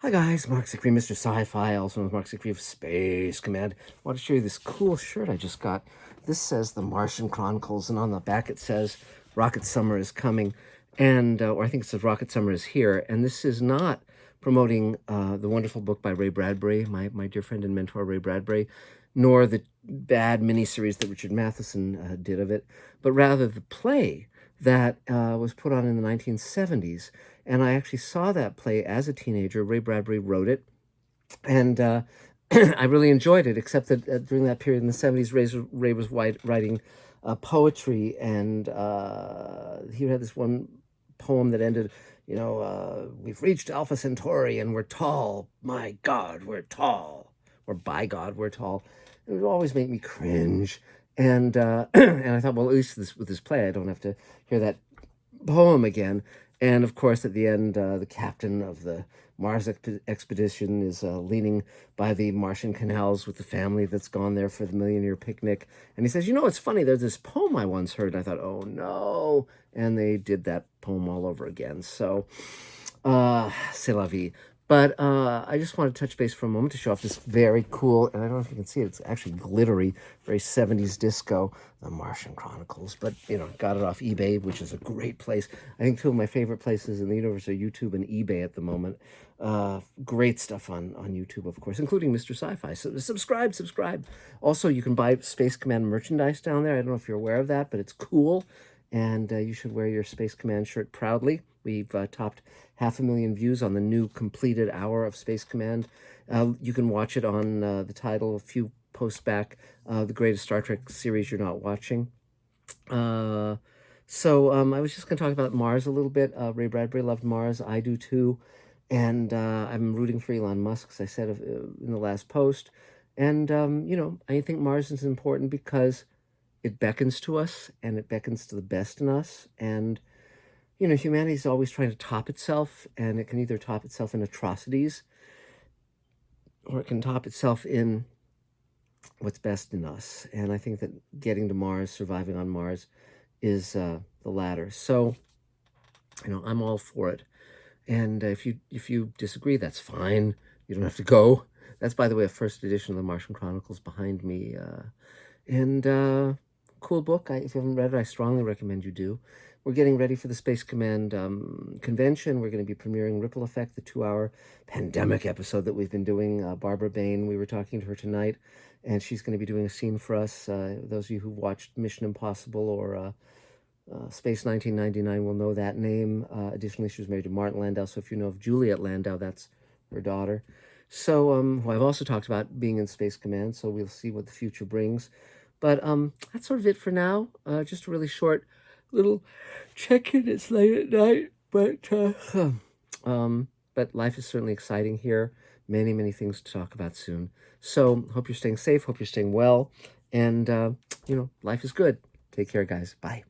Hi guys, Mark Zicree, Mr. Sci-Fi, also known as Mark Zicree of Space Command. I want to show you this cool shirt I just got. This says The Martian Chronicles, and on the back it says Rocket Summer is coming, and or I think it says Rocket Summer is here. And this is not promoting the wonderful book by Ray Bradbury, my dear friend and mentor Ray Bradbury, nor the bad miniseries that Richard Matheson did of it, but rather the play that was put on in the 1970s. And I actually saw that play as a teenager. Ray Bradbury wrote it, and I really enjoyed it, except that during that period in the 70s, Ray was writing poetry, and he had this one poem that ended, we've reached Alpha Centauri and we're tall. My God, we're tall. Or by God, we're tall. It would always make me cringe. And and I thought, well, at least with this play, I don't have to hear that poem again. And of course, at the end, the captain of the Mars expedition is leaning by the Martian canals with the family that's gone there for the Million-Year Picnic. And he says, it's funny, there's this poem I once heard. And I thought, oh no. And they did that poem all over again. So, c'est la vie. But I just want to touch base for a moment to show off this very cool, and I don't know if you can see it, it's actually glittery, very 70s disco, The Martian Chronicles. But, got it off eBay, which is a great place. I think two of my favorite places in the universe are YouTube and eBay at the moment. Great stuff on YouTube, of course, including Mr. Sci-Fi. So subscribe. Also, you can buy Space Command merchandise down there. I don't know if you're aware of that, but it's cool. And you should wear your Space Command shirt proudly. We've topped 500,000 views on the new completed hour of Space Command. You can watch it on the title a few posts back, The Greatest Star Trek Series You're Not Watching. I was just going to talk about Mars a little bit. Ray Bradbury loved Mars. I do too. And I'm rooting for Elon Musk, as I said in the last post. And, I think Mars is important because it beckons to us, and it beckons to the best in us. And, humanity is always trying to top itself, and it can either top itself in atrocities, or it can top itself in what's best in us. And I think that getting to Mars, surviving on Mars, is the latter. So, I'm all for it. And if you disagree, that's fine. You don't have to go. That's, by the way, a first edition of the Martian Chronicles behind me. Cool book. If you haven't read it, I strongly recommend you do. We're getting ready for the Space Command convention. We're going to be premiering Ripple Effect, the 2-hour pandemic episode that we've been doing. Barbara Bain, we were talking to her tonight, and she's going to be doing a scene for us. Those of you who watched Mission Impossible or Space 1999 will know that name. Additionally, she was married to Martin Landau, so if you know of Juliet Landau, that's her daughter. So, who I've also talked about being in Space Command, so we'll see what the future brings. But that's sort of it for now. Just a really short little check-in. It's late at night, but life is certainly exciting here. Many, many things to talk about soon. So hope you're staying safe. Hope you're staying well. And, life is good. Take care, guys. Bye.